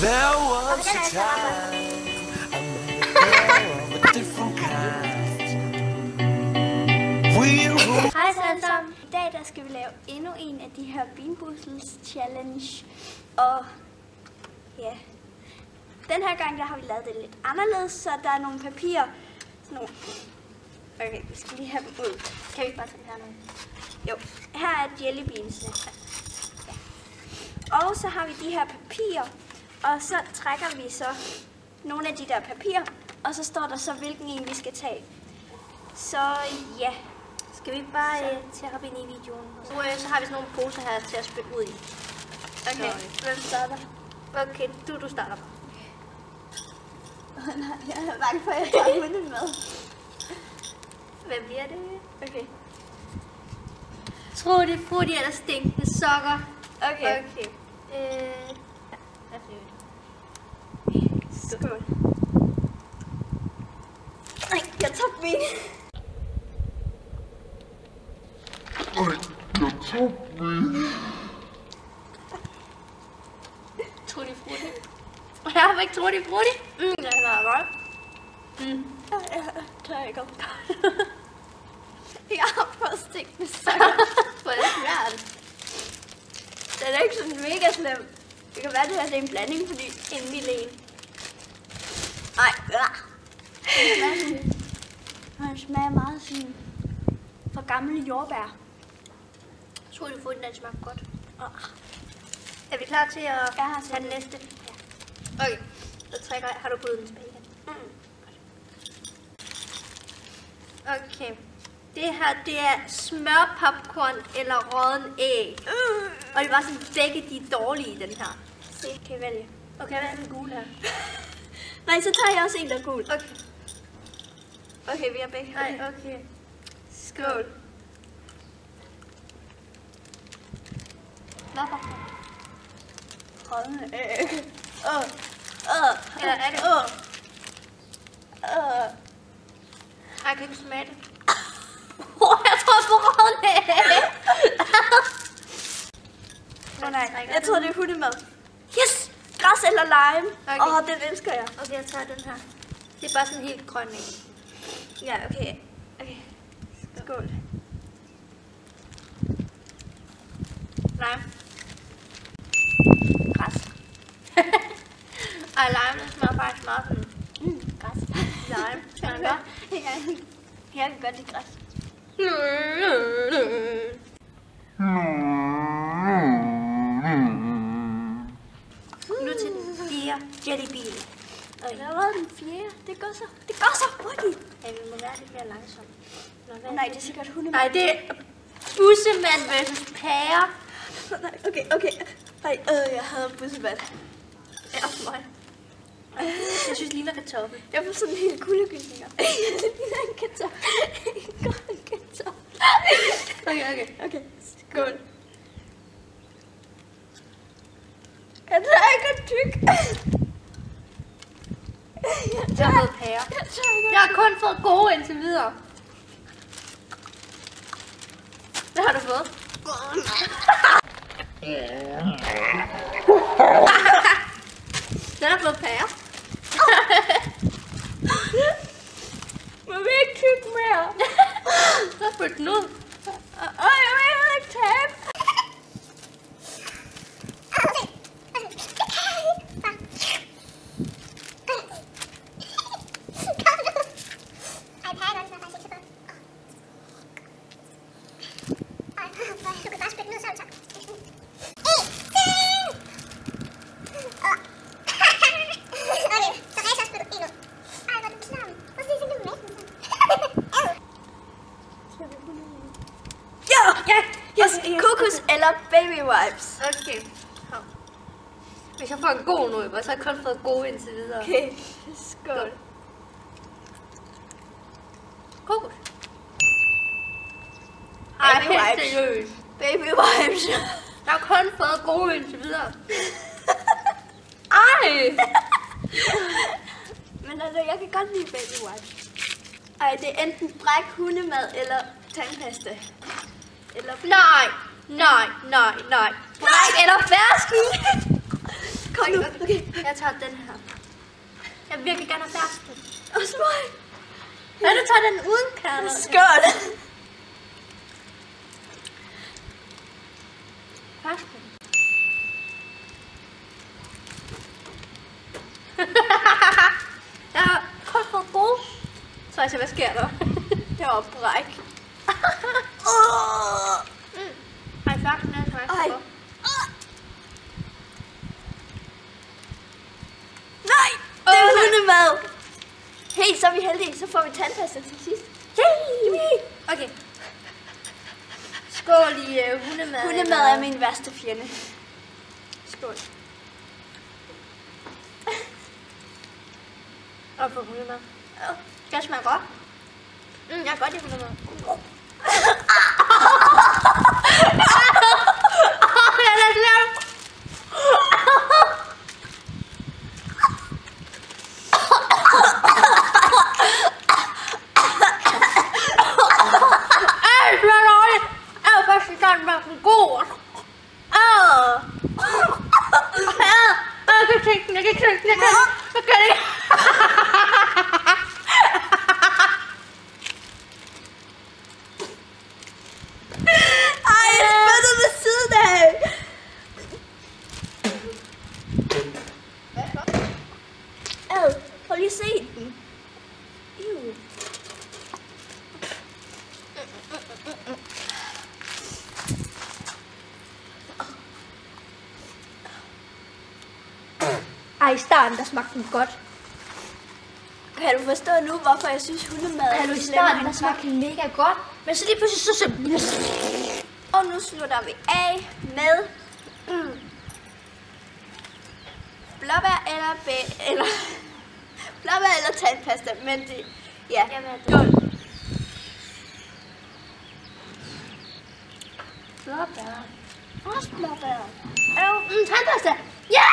There was a time I met a girl of a different kind. Hej så alle sammen. I dag der skal vi lave endnu en af de her beanboozles challenge. Og ja, den her gang der har vi lavet det lidt anderledes, så der er nogle papirer. Sådan nogle. Okay, vi skal lige have dem ud. Kan vi ikke bare tage her nu? Jo, her er jellybeansene. Ja. Og så har vi de her papirer. Og så trækker vi så nogle af de der papirer. Og så står der så, hvilken en vi skal tage. Så ja. Skal vi ikke bare til at hoppe ind i videoen? Så har vi sådan nogle poser her til at spytte ud i. Okay, hvem starter? Okay, du starter. Nej, jeg er bange for, at jeg tager hunden med. Hvad bliver det? Okay. Trudy, frutti eller stinkende sokker. Okay. Skål. Nej, jeg tabte min. Trudy, frutti. Jeg har ikke Trudy, frutti. Den er godt. Jeg tør ikke op. Jeg har fået stinkende sokker. For det svært. Den er ikke sådan mega slem. Det kan være, det her det er en blanding, fordi en lille en. Nej, den smager meget sådan for gamle jordbær. Trudy, frutti, den smager godt. Er vi klar til at tage den næste? Ja. Okay, så trækker jeg. Har du puttet den tilbage igen? Okay. Det her, det er smørpopcorn eller rådden æg. Og det var sådan, begge de er dårlige i den her. Se, kan I vælge? Okay, hvad er den gule her? Nej, så tager jeg også en, der er gul. Okay. Okay, vi er begge. Nej, okay. Skål. Smørpopcorn. Rådden æg. Eller er det? Jeg kan ikke smage det. Jeg tror på rådden æg. Nej, jeg tror det er hundemad. Yes! Græs eller lime. Okay. Den elsker jeg. Okay, jeg tager den her. Det er bare sådan helt grøn æg. Ja, okay. Skål. Lime. Græs. Ej, lime, den smager faktisk meget sådan. Græs. Lime. Skal den godt? Ja, jeg kan godt lide græs. Nu til den 4 jellybean. Jeg har været den 4. Det går så hurtigt. Ja, vi må være lidt mere langsomt. Nej, det er sikkert hundemad. Nej, det er bussemand versus pære. Okay. Ej, jeg hader bussemand. Ja, også mig. Jeg synes, det ligner kartoffel. Jeg får sådan helt kuldegysninger. Det ligner en kartoffel. En grøn kartoffel. Okay. Skål. Jeg tør ikke at tykke. Jeg har fået pære. Jeg har kun fået gode indtil videre. Hvad har du fået? Den har fået pære. Må vi ikke tykke mere? Så spyt den ud. Jeg vil ikke tabe. Kokos eller baby wipes. Okay. Kom. Hvis jeg får en god nu, så har jeg kun fået gode indtil videre. Okay, skål. Kokos. Baby Ej, wipes. seriøst. Baby wipes. Jeg har kun fået gode indtil videre. Ej! Men altså, jeg kan godt lide baby wipes. Ej, det er enten bræk hundemad eller tandpasta. Eller Nej. Bræk eller fersken. Kom nu. Okay. Jeg tager den her. Jeg vil virkelig gerne have fersken. Også mig. Ja, du tager den uden kerner. Skål. Fersken. Jeg har kun fået gode. Så jeg ser, hvad sker der? Det var bræk. Ej, fersken er så Ej. godt. Nej, det er hundemad. Hey, så er vi heldige. Så får vi tandpasta til sidst. Yay! Okay. Skål i hundemad. Hundemad er min værste fjende. Skål. Og for hundemad. Det smager godt. Jeg kan godt lide hundemad. Den er slem. Det smager dårligt. Jeg var først i gang med den god. Jeg kan tænke den, jeg kan tænke den, jeg kan ikke. Ej, jeg spændte ved siden af. Prøv lige at se den. Ew. Ej, i starten der smagte den godt. Kan du forstå nu, hvorfor jeg synes hundemad Kan du i starten der smagte den mega godt. Men så lige pludselig så Og nu slutter vi af med blåbær eller blåbær eller tandpasta, men det ja. Jamen, blåbær. Også blåbær. Tandpasta. Ja!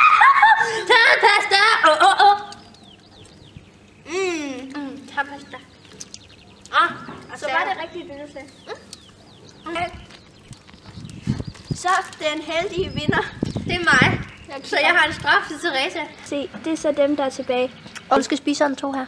Tandpasta. Tandpasta. Så var det rigtigt, det du sagde. Okay. Så den heldige vinder. Det er mig. Så jeg har en straf til Teresa. Se, det er så dem, der er tilbage. Og du skal spise sådan 2 her.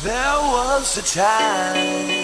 There was a time